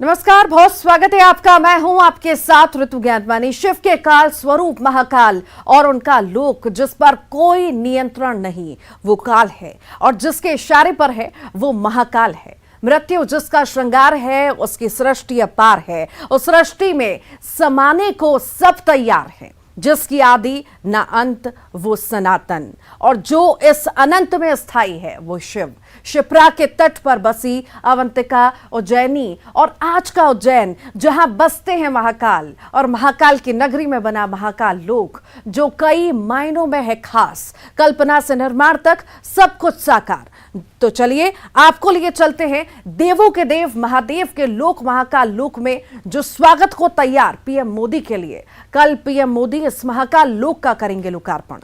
नमस्कार, बहुत स्वागत है आपका। मैं हूं आपके साथ ऋतु ज्ञानवानी। शिव के काल स्वरूप महाकाल और उनका लोक जिस पर कोई नियंत्रण नहीं, वो काल है, और जिसके इशारे पर है वो महाकाल है। मृत्यु जिसका श्रृंगार है, उसकी सृष्टि अपार है। उस सृष्टि में समाने को सब तैयार है। जिसकी आदि न अंत, वो सनातन, और जो इस अनंत में स्थायी है वो शिव। शिप्रा के तट पर बसी अवंतिका उज्जैनी, और आज का उज्जैन जहां बसते हैं महाकाल, और महाकाल की नगरी में बना महाकाल लोक जो कई मायनों में है खास। कल्पना से निर्माण तक सब कुछ साकार। तो चलिए आपको लिए चलते हैं देवों के देव महादेव के लोक महाकाल लोक में, जो स्वागत को तैयार पीएम मोदी के लिए। कल पीएम मोदी इस महाकाल लोक का करेंगे लोकार्पण।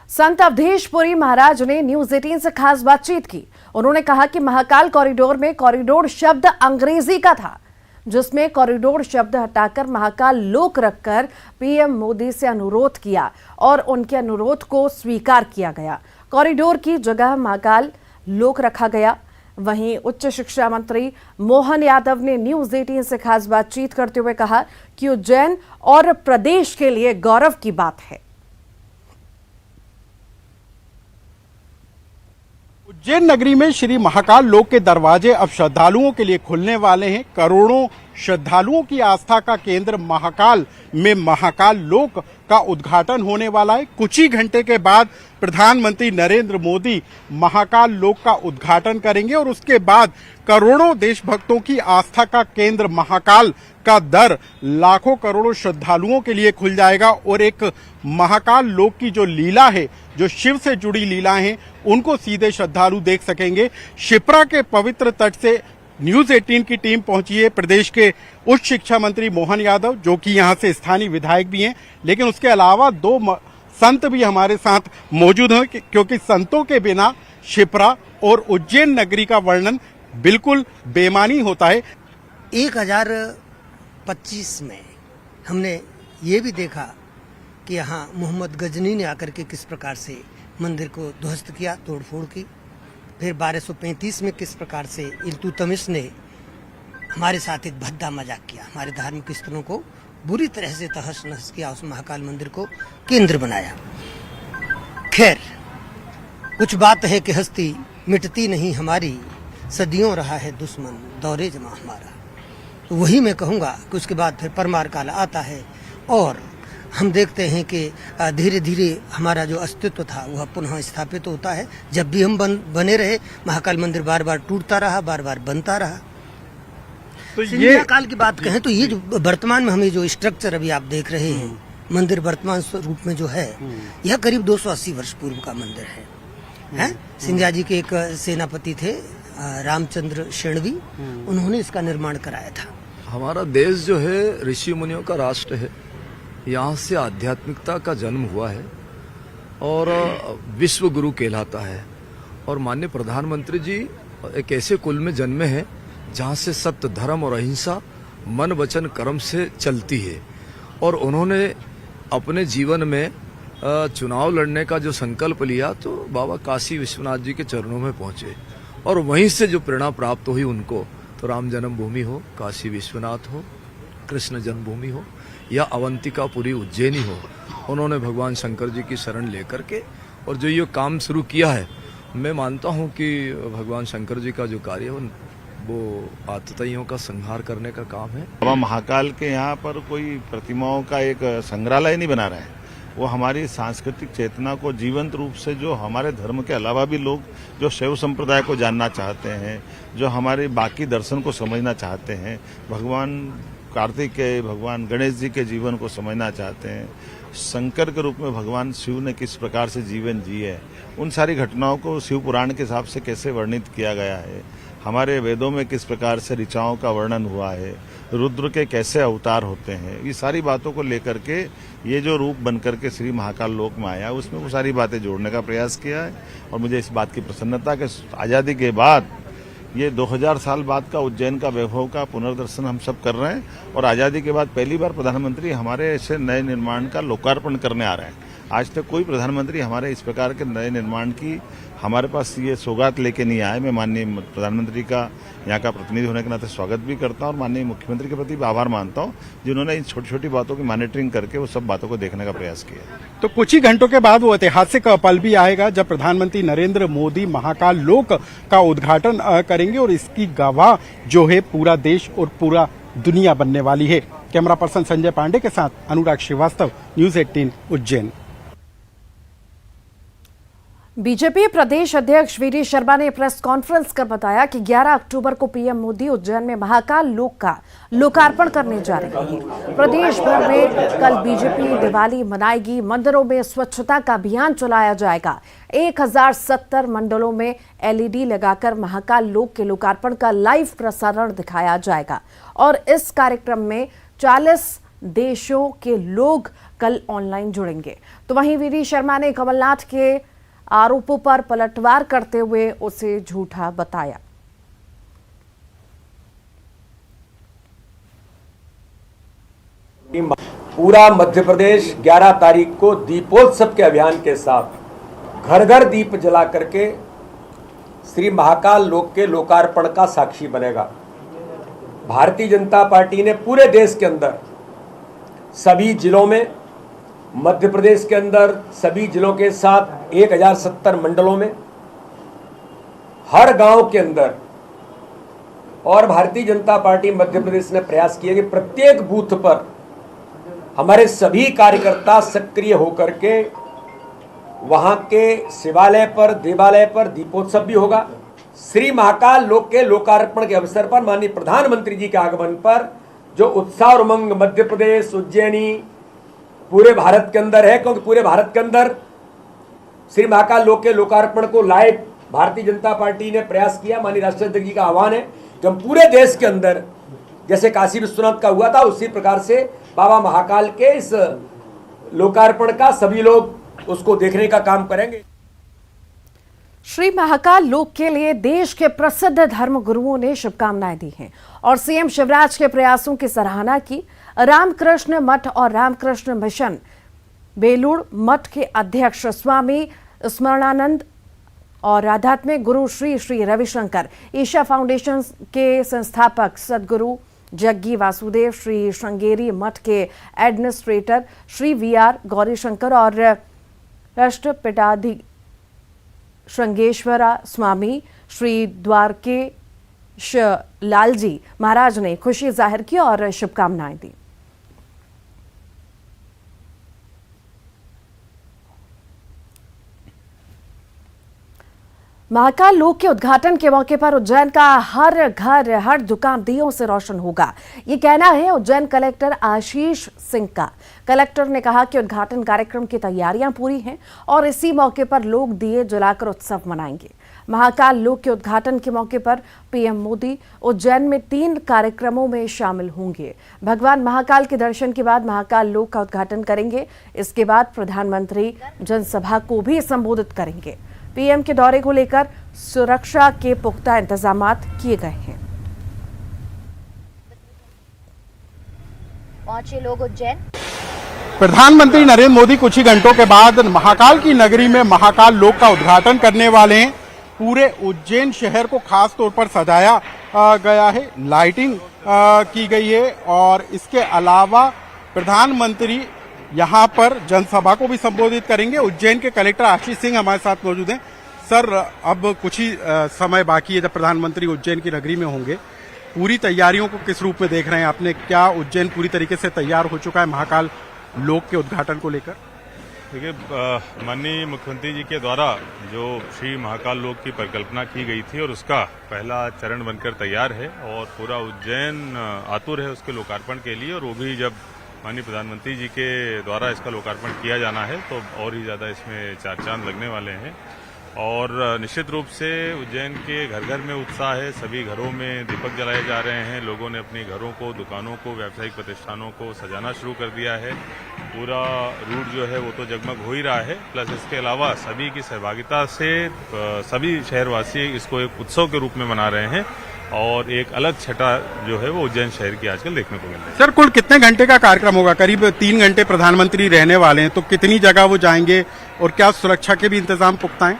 संत अवधेशपुरी महाराज ने न्यूज 18 से खास बातचीत की। उन्होंने कहा कि महाकाल कॉरिडोर में कॉरिडोर शब्द अंग्रेजी का था, जिसमें कॉरिडोर शब्द हटाकर महाकाल लोक रखकर पीएम मोदी से अनुरोध किया और उनके अनुरोध को स्वीकार किया गया। कॉरिडोर की जगह महाकाल लोक रखा गया। वहीं उच्च शिक्षा मंत्री मोहन यादव ने न्यूज 18 से खास बातचीत करते हुए कहा कि उज्जैन और प्रदेश के लिए गौरव की बात है। उज्जैन नगरी में श्री महाकाल लोक के दरवाजे अब श्रद्धालुओं के लिए खुलने वाले हैं। करोड़ों श्रद्धालुओं की आस्था का केंद्र महाकाल में महाकाल लोक का उद्घाटन होने वाला है। कुछ ही घंटे के बाद प्रधानमंत्री नरेंद्र मोदी महाकाल लोक का उद्घाटन करेंगे और उसके बाद करोड़ों देशभक्तों की आस्था का केंद्र महाकाल का दर लाखों करोड़ों श्रद्धालुओं के लिए खुल जाएगा। और एक महाकाल लोक की जो लीला है, जो शिव से जुड़ी लीला है, उनको सीधे श्रद्धालु देख सकेंगे। शिप्रा के पवित्र तट से न्यूज 18 की टीम पहुंची है। प्रदेश के उच्च शिक्षा मंत्री मोहन यादव, जो कि यहां से स्थानीय विधायक भी हैं, लेकिन उसके अलावा दो संत भी हमारे साथ मौजूद हैं, क्योंकि संतों के बिना शिप्रा और उज्जैन नगरी का वर्णन बिल्कुल बेमानी होता है। 1025 में हमने ये भी देखा कि यहाँ मोहम्मद गजनी ने आकर के किस प्रकार से मंदिर को ध्वस्त किया, तोड़फोड़ की। फिर 1235 में किस प्रकार से इल्तुतमिश ने हमारे साथ एक भद्दा मजाक किया, हमारे धार्मिक स्थलों को बुरी तरह से तहस नहस किया, उस महाकाल मंदिर को केंद्र बनाया। खैर, कुछ बात है कि हस्ती मिटती नहीं हमारी, सदियों रहा है दुश्मन दौरे जमा हमारा। तो वही मैं कहूँगा कि उसके बाद फिर परमार काल आता है और हम देखते हैं कि धीरे धीरे हमारा जो अस्तित्व था वह पुनः स्थापित होता है। जब भी हम बने रहे, महाकाल मंदिर बार बार टूटता रहा, बार बार बनता रहा। तो ये काल की बात कहें तो ये जो वर्तमान में हमें जो स्ट्रक्चर अभी आप देख रहे हैं, मंदिर वर्तमान स्वरूप में जो है, यह करीब 280 वर्ष पूर्व का मंदिर है। सिंधिया जी के एक सेनापति थे, रामचंद्र शेणवी, उन्होंने इसका निर्माण कराया था। हमारा देश जो है ऋषि मुनियों का राष्ट्र है। यहाँ से आध्यात्मिकता का जन्म हुआ है और विश्व गुरु कहलाता है। और माननीय प्रधानमंत्री जी एक ऐसे कुल में जन्मे हैं जहाँ से सत्य, धर्म और अहिंसा मन वचन कर्म से चलती है। और उन्होंने अपने जीवन में चुनाव लड़ने का जो संकल्प लिया तो बाबा काशी विश्वनाथ जी के चरणों में पहुंचे, और वहीं से जो प्रेरणा प्राप्त हुई उनको, तो राम जन्मभूमि हो, काशी विश्वनाथ हो, कृष्ण जन्मभूमि हो या अवंतिकापुरी उज्जैनी हो, उन्होंने भगवान शंकर जी की शरण लेकर के और जो ये काम शुरू किया है, मैं मानता हूँ कि भगवान शंकर जी का जो कार्य है वो आतताइयों का संहार करने का काम है। बाबा महाकाल के यहाँ पर कोई प्रतिमाओं का एक संग्रहालय नहीं बना रहे हैं, वो हमारी सांस्कृतिक चेतना को जीवंत रूप से, जो हमारे धर्म के अलावा भी लोग जो शैव संप्रदाय को जानना चाहते हैं, जो हमारे बाकी दर्शन को समझना चाहते हैं, भगवान कार्तिकेय, भगवान गणेश जी के जीवन को समझना चाहते हैं, शंकर के रूप में भगवान शिव ने किस प्रकार से जीवन जिए, उन सारी घटनाओं को शिव पुराण के हिसाब से कैसे वर्णित किया गया है, हमारे वेदों में किस प्रकार से ऋचाओं का वर्णन हुआ है, रुद्र के कैसे अवतार होते हैं, ये सारी बातों को लेकर के ये जो रूप बनकर के श्री महाकाल लोक में आया, उसमें वो सारी बातें जोड़ने का प्रयास किया है। और मुझे इस बात की प्रसन्नता कि आज़ादी के बाद ये 2000 साल बाद का उज्जैन का वैभव का पुनर्दर्शन हम सब कर रहे हैं, और आज़ादी के बाद पहली बार प्रधानमंत्री हमारे ऐसे नए निर्माण का लोकार्पण करने आ रहे हैं। आज तक कोई प्रधानमंत्री हमारे इस प्रकार के नए निर्माण की हमारे पास ये सौगात लेके नहीं आए। मैं माननीय प्रधानमंत्री का यहाँ का प्रतिनिधि होने के नाते स्वागत भी करता हूँ और माननीय मुख्यमंत्री के प्रति भी आभार मानता हूँ, जिन्होंने इन छोटी छोटी बातों की मॉनिटरिंग करके वो सब बातों को देखने का प्रयास किया। तो कुछ ही घंटों के बाद वो ऐतिहासिक पल भी आएगा जब प्रधानमंत्री नरेंद्र मोदी महाकाल लोक का उद्घाटन करेंगे और इसकी गवाह जो है पूरा देश और पूरा दुनिया बनने वाली है। कैमरा पर्सन संजय पांडे के साथ अनुराग श्रीवास्तव, न्यूज 18 उज्जैन। बीजेपी प्रदेश अध्यक्ष वीडी शर्मा ने प्रेस कॉन्फ्रेंस कर बताया कि 11 अक्टूबर को पीएम मोदी उज्जैन में महाकाल लोक का लोकार्पण करने जा रहे हैं। प्रदेश भर में कल बीजेपी दिवाली मनाएगी। मंदिरों में स्वच्छता का अभियान चलाया जाएगा। 1070 मंडलों में एलईडी लगाकर महाकाल लोक के लोकार्पण का लाइव प्रसारण दिखाया जाएगा और इस कार्यक्रम में 40 देशों के लोग कल ऑनलाइन जुड़ेंगे। तो वहीं वीडी शर्मा ने कमलनाथ के आरोपों पर पलटवार करते हुए उसे झूठा बताया। पूरा मध्य प्रदेश 11 तारीख को दीपोत्सव के अभियान के साथ घर घर दीप जला करके श्री महाकाल लोक के लोकार्पण का साक्षी बनेगा। भारतीय जनता पार्टी ने पूरे देश के अंदर सभी जिलों में, मध्य प्रदेश के अंदर सभी जिलों के साथ 1070 मंडलों में, हर गांव के अंदर, और भारतीय जनता पार्टी मध्य प्रदेश ने प्रयास किया कि प्रत्येक बूथ पर हमारे सभी कार्यकर्ता सक्रिय होकर के वहां के शिवालय पर, देवालय पर दीपोत्सव भी होगा। श्री महाकाल लोक के लोकार्पण के अवसर पर माननीय प्रधानमंत्री जी के आगमन पर जो उत्साह और उमंग मध्य प्रदेश, उज्जैनी, पूरे भारत के अंदर है, क्योंकि पूरे भारत के अंदर श्री महाकाल लोक के लोकार्पण को लाइव भारतीय जनता पार्टी ने प्रयास किया। माननीय राष्ट्रीय अध्यक्ष जी का आह्वान है कि हम पूरे देश के अंदर जैसे काशी विश्वनाथ का हुआ था उसी प्रकार से बाबा महाकाल के इस लोकार्पण का सभी लोग उसको देखने का काम करेंगे। श्री महाकाल लोक के लिए देश के प्रसिद्ध धर्म गुरुओं ने शुभकामनाएं दी हैं और सीएम शिवराज के प्रयासों की सराहना की। रामकृष्ण मठ और रामकृष्ण मिशन बेलूड़ मठ के अध्यक्ष स्वामी स्मरणानंद और आध्यात्मिक गुरु श्री श्री रविशंकर, ईशा फाउंडेशन के संस्थापक सदगुरु जग्गी वासुदेव, श्री श्रृंगेरी मठ के एडमिनिस्ट्रेटर श्री वीआर गौरीशंकर और राष्ट्रपीठाधि श्रृंगेश्वरा स्वामी श्री द्वारकेश लालजी महाराज ने खुशी जाहिर की और शुभकामनाएं दी। महाकाल लोक के उद्घाटन के मौके पर उज्जैन का हर घर, हर दुकान दियों से रोशन होगा, ये कहना है उज्जैन कलेक्टर आशीष सिंह का। कलेक्टर ने कहा कि उद्घाटन कार्यक्रम की तैयारियां पूरी हैं और इसी मौके पर लोग दिए जलाकर उत्सव मनाएंगे। महाकाल लोक के उद्घाटन के मौके पर पीएम मोदी उज्जैन में 3 कार्यक्रमों में शामिल होंगे। भगवान महाकाल के दर्शन के बाद महाकाल लोक का उद्घाटन करेंगे। इसके बाद प्रधानमंत्री जनसभा को भी संबोधित करेंगे। पीएम के दौरे को लेकर सुरक्षा के पुख्ता इंतजाम किए गए हैं। पहुंचे लोग उज्जैन। प्रधानमंत्री नरेंद्र मोदी कुछ ही घंटों के बाद महाकाल की नगरी में महाकाल लोक का उद्घाटन करने वाले हैं। पूरे उज्जैन शहर को खास तौर पर सजाया गया है, लाइटिंग की गई है और इसके अलावा प्रधानमंत्री यहां पर जनसभा को भी संबोधित करेंगे। उज्जैन के कलेक्टर आशीष सिंह हमारे साथ मौजूद हैं। सर, अब कुछ ही समय बाकी है जब प्रधानमंत्री उज्जैन की नगरी में होंगे, पूरी तैयारियों को किस रूप में देख रहे हैं आपने? क्या उज्जैन पूरी तरीके से तैयार हो चुका है महाकाल लोक के उद्घाटन को लेकर? देखिए, माननीय मुख्यमंत्री जी के द्वारा जो श्री महाकाल लोक की परिकल्पना की गई थी और उसका पहला चरण बनकर तैयार है और पूरा उज्जैन आतुर है उसके लोकार्पण के लिए। और वो भी जब माननीय प्रधानमंत्री जी के द्वारा इसका लोकार्पण किया जाना है तो और ही ज़्यादा इसमें 4 चांद लगने वाले हैं। और निश्चित रूप से उज्जैन के घर घर में उत्साह है, सभी घरों में दीपक जलाए जा रहे हैं। लोगों ने अपने घरों को, दुकानों को, व्यावसायिक प्रतिष्ठानों को सजाना शुरू कर दिया है। पूरा रूट जो है वो तो जगमग हो ही रहा है। प्लस इसके अलावा सभी की सहभागिता से सभी शहरवासी इसको एक उत्सव के रूप में मना रहे हैं। और एक अलग छटा जो है वो उज्जैन शहर की आजकल देखने को मिल रही है। सर कुल कितने घंटे का कार्यक्रम होगा? करीब 3 घंटे प्रधानमंत्री रहने वाले हैं, तो कितनी जगह वो जाएंगे और क्या सुरक्षा के भी इंतजाम पुख्ता हैं?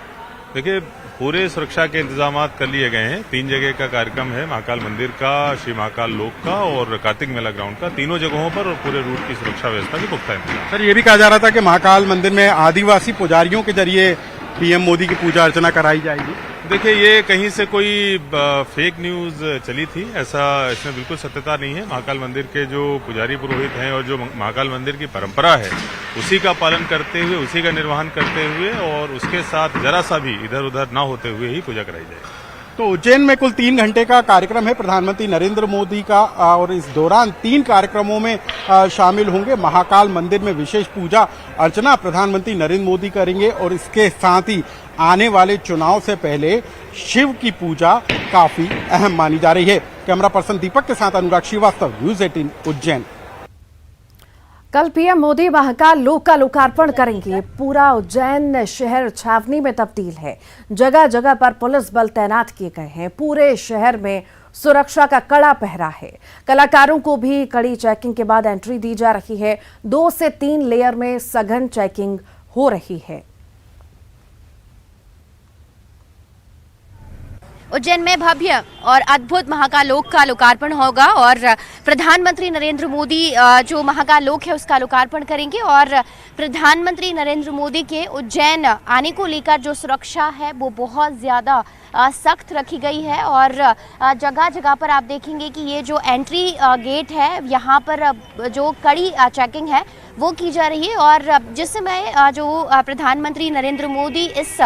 देखिए, पूरे सुरक्षा के इंतजाम कर लिए गए हैं। 3 जगह का कार्यक्रम है, महाकाल मंदिर का, श्री महाकाल लोक का और कार्तिक मेला ग्राउंड का। तीनों जगहों पर और पूरे रूट की सुरक्षा व्यवस्था की पुख्ता इंतजाम। सर ये भी कहा जा रहा था कि महाकाल मंदिर में आदिवासी पुजारियों के जरिए पीएम मोदी की पूजा अर्चना कराई जाएगी। देखिए, ये कहीं से कोई फेक न्यूज चली थी, ऐसा इसमें बिल्कुल सत्यता नहीं है। महाकाल मंदिर के जो पुजारी पुरोहित हैं और जो महाकाल मंदिर की परंपरा है उसी का पालन करते हुए, उसी का निर्वहन करते हुए और उसके साथ जरा सा भी इधर उधर ना होते हुए ही पूजा कराई जाएगी। तो उज्जैन में कुल 3 घंटे का कार्यक्रम है प्रधानमंत्री नरेंद्र मोदी का, और इस दौरान 3 कार्यक्रमों में शामिल होंगे। महाकाल मंदिर में विशेष पूजा अर्चना प्रधानमंत्री नरेंद्र मोदी करेंगे और इसके साथ ही आने वाले चुनाव से पहले शिव की पूजा काफी अहम मानी जा रही है। कैमरा पर्सन दीपक के साथ अनुराग श्रीवास्तव, न्यूज़ 18 उज्जैन। कल पीएम मोदी महाकाल लोक का लोकार्पण करेंगे। पूरा उज्जैन शहर छावनी में तब्दील है। जगह जगह पर पुलिस बल तैनात किए गए हैं। पूरे शहर में सुरक्षा का कड़ा पहरा है। कलाकारों को भी कड़ी चेकिंग के बाद एंट्री दी जा रही है। 2 से 3 लेयर में सघन चेकिंग हो रही है। उज्जैन में भव्य और अद्भुत महाकाल लोक का लोकार्पण होगा और प्रधानमंत्री नरेंद्र मोदी जो महाकाल लोक है उसका लोकार्पण करेंगे। और प्रधानमंत्री नरेंद्र मोदी के उज्जैन आने को लेकर जो सुरक्षा है वो बहुत ज़्यादा सख्त रखी गई है और जगह जगह पर आप देखेंगे कि ये जो एंट्री गेट है यहाँ पर जो कड़ी चेकिंग है वो की जा रही है। और जिस समय जो प्रधानमंत्री नरेंद्र मोदी इस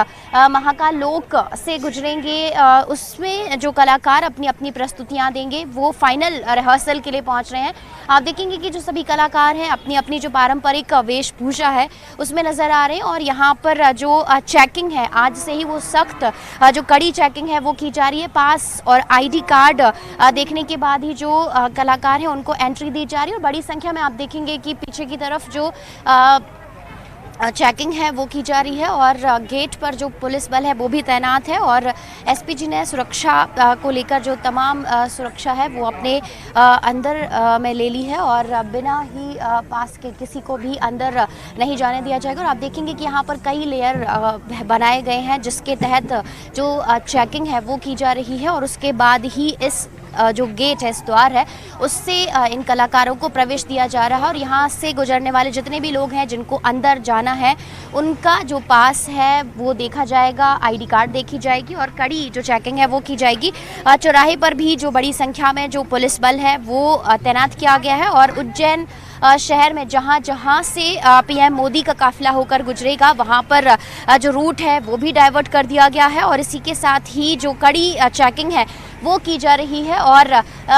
महाकाल लोक से गुजरेंगे उसमें जो कलाकार अपनी अपनी प्रस्तुतियां देंगे वो फाइनल रिहर्सल के लिए पहुंच रहे हैं। आप देखेंगे कि जो सभी कलाकार हैं अपनी अपनी जो पारंपरिक वेशभूषा है उसमें नजर आ रहे हैं और यहाँ पर जो चेकिंग है आज से ही वो सख्त जो कड़ी चेकिंग है वो की जा रही है। पास और आईडी कार्ड देखने के बाद ही जो कलाकार हैं उनको एंट्री दी जा रही है और बड़ी संख्या में आप देखेंगे कि पीछे की तरफ जो चेकिंग है वो की जा रही है और गेट पर जो पुलिस बल है वो भी तैनात है और एसपीजी ने सुरक्षा को लेकर जो तमाम सुरक्षा है वो अपने अंदर में ले ली है और बिना ही पास के किसी को भी अंदर नहीं जाने दिया जाएगा। और आप देखेंगे कि यहाँ पर कई लेयर बनाए गए हैं जिसके तहत जो चेकिंग है वो की जा रही है और उसके बाद ही इस जो गेट है, इस द्वार है, उससे इन कलाकारों को प्रवेश दिया जा रहा है और यहाँ से गुजरने वाले जितने भी लोग हैं जिनको अंदर जाना है उनका जो पास है वो देखा जाएगा, आईडी कार्ड देखी जाएगी और कड़ी जो चेकिंग है वो की जाएगी। चौराहे पर भी जो बड़ी संख्या में जो पुलिस बल है वो तैनात किया गया है और उज्जैन शहर में जहां जहां से पीएम मोदी का काफिला होकर गुजरेगा वहां पर जो रूट है वो भी डाइवर्ट कर दिया गया है और इसी के साथ ही जो कड़ी चेकिंग है वो की जा रही है और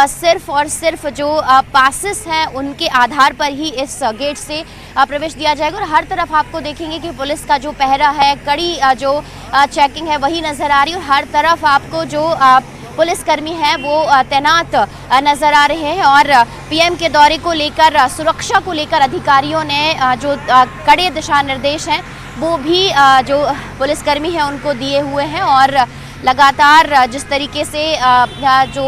सिर्फ जो पासेस हैं उनके आधार पर ही इस गेट से प्रवेश दिया जाएगा। और हर तरफ आपको देखेंगे कि पुलिस का जो पहरा है, कड़ी जो चेकिंग है वही नज़र आ रही है और हर तरफ आपको जो पुलिसकर्मी हैं वो तैनात नजर आ रहे हैं और पीएम के दौरे को लेकर, सुरक्षा को लेकर अधिकारियों ने जो कड़े दिशा निर्देश हैं वो भी जो पुलिसकर्मी हैं उनको दिए हुए हैं और लगातार जिस तरीके से जो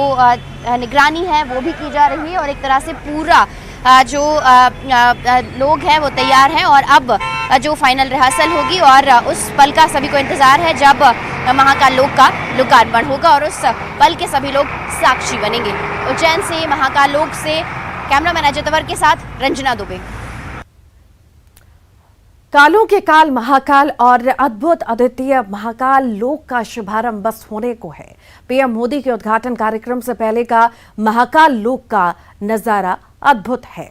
निगरानी है वो भी की जा रही है और एक तरह से पूरा जो लोग हैं वो तैयार हैं और अब जो फाइनल रिहर्सल होगी और उस पल का सभी को इंतजार है जब महाकाल लोक का लोकार्पण होगा और उस पल के सभी लोग साक्षी बनेंगे। उज्जैन से महाकाल लोक से कैमरामैन अजय तंवर के साथ रंजना दुबे। कालों के काल महाकाल और अद्भुत अद्वितीय महाकाल लोक का शुभारंभ बस होने को है। पीएम मोदी के उद्घाटन कार्यक्रम से पहले का महाकाल लोक का नजारा अद्भुत है।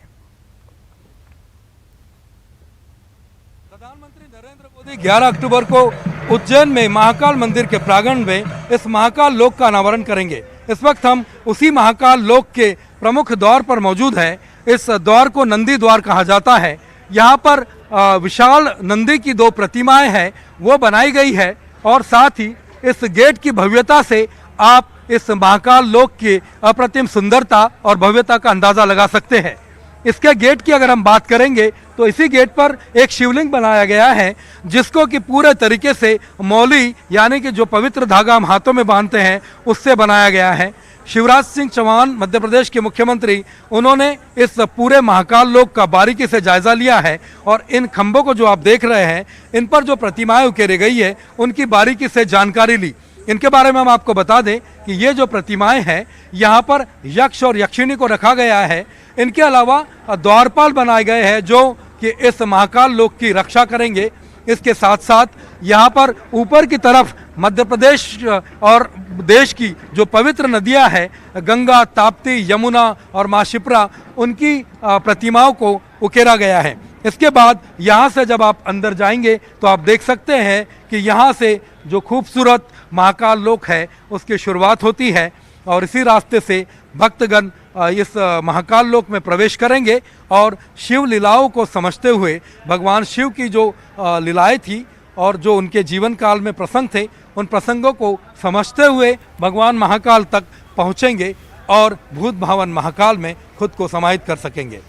प्रधानमंत्री नरेंद्र मोदी 11 अक्टूबर को उज्जैन में महाकाल मंदिर के प्रांगण में इस महाकाल लोक का अनावरण करेंगे। इस वक्त हम उसी महाकाल लोक के प्रमुख द्वार पर मौजूद हैं। इस द्वार को नंदी द्वार कहा जाता है। यहाँ पर विशाल नंदी की 2 प्रतिमाएं हैं वो बनाई गई है और साथ ही इस गेट की भव्यता से आप इस महाकाल लोक की अप्रतिम सुंदरता और भव्यता का अंदाजा लगा सकते हैं। इसके गेट की अगर हम बात करेंगे तो इसी गेट पर एक शिवलिंग बनाया गया है जिसको कि पूरे तरीके से मौली यानी कि जो पवित्र धागा हम हाथों में बांधते हैं उससे बनाया गया है। शिवराज सिंह चौहान मध्य प्रदेश के मुख्यमंत्री, उन्होंने इस पूरे महाकाल लोक का बारीकी से जायजा लिया है और इन खंभों को जो आप देख रहे हैं, इन पर जो प्रतिमाएं उकेरी गई है उनकी बारीकी से जानकारी ली। इनके बारे में हम आपको बता दें कि ये जो प्रतिमाएं हैं, यहाँ पर यक्ष और यक्षिणी को रखा गया है। इनके अलावा द्वारपाल बनाए गए हैं जो कि इस महाकाल लोक की रक्षा करेंगे। इसके साथ साथ यहाँ पर ऊपर की तरफ मध्य प्रदेश और देश की जो पवित्र नदियाँ हैं, गंगा, ताप्ती, यमुना और माँ शिप्रा, उनकी प्रतिमाओं को उकेरा गया है। इसके बाद यहाँ से जब आप अंदर जाएंगे तो आप देख सकते हैं कि यहाँ से जो खूबसूरत महाकाल लोक है उसकी शुरुआत होती है और इसी रास्ते से भक्तगण इस महाकाल लोक में प्रवेश करेंगे और शिव लीलाओं को समझते हुए, भगवान शिव की जो लीलाएं थी और जो उनके जीवन काल में प्रसंग थे, उन प्रसंगों को समझते हुए भगवान महाकाल तक पहुंचेंगे और भूत भावन महाकाल में खुद को समाहित कर सकेंगे।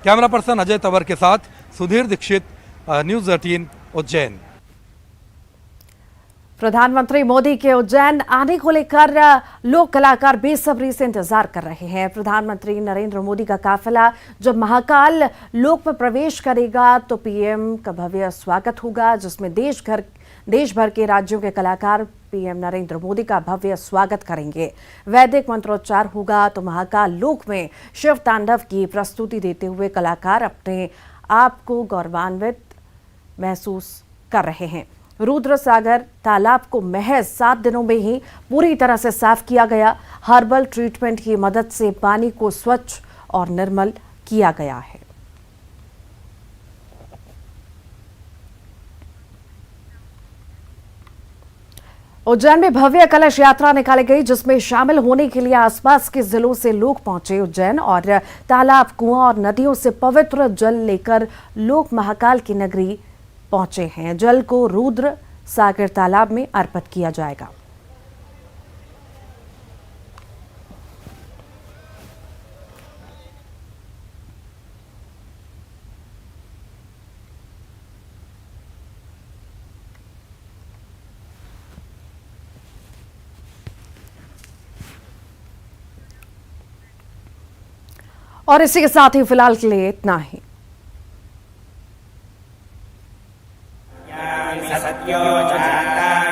कैमरा पर्सन अजय तंवर के साथ सुधीर दीक्षित, न्यूज़ 18 उज्जैन। प्रधानमंत्री मोदी के उज्जैन आने को लेकर लोक कलाकार बेसब्री से इंतजार कर रहे हैं। प्रधानमंत्री नरेंद्र मोदी का काफिला जब महाकाल लोक में प्रवेश करेगा तो पीएम का भव्य स्वागत होगा, जिसमें देश भर के राज्यों के कलाकार पीएम नरेंद्र मोदी का भव्य स्वागत करेंगे। वैदिक मंत्रोच्चार होगा तो महाकाल लोक में शिव तांडव की प्रस्तुति देते हुए कलाकार अपने आप को गौरवान्वित महसूस कर रहे हैं। रुद्र सागर तालाब को महज 7 दिनों में ही पूरी तरह से साफ किया गया। हर्बल ट्रीटमेंट की मदद से पानी को स्वच्छ और निर्मल किया गया है। उज्जैन में भव्य कलश यात्रा निकाली गई, जिसमें शामिल होने के लिए आसपास के जिलों से लोग पहुंचे। उज्जैन और तालाब, कुआं और नदियों से पवित्र जल लेकर लोग महाकाल की नगरी पहुंचे हैं। जल को रुद्र सागर तालाब में अर्पित किया जाएगा। और इसी के साथ ही फिलहाल के लिए इतना ही। सत्यो जाता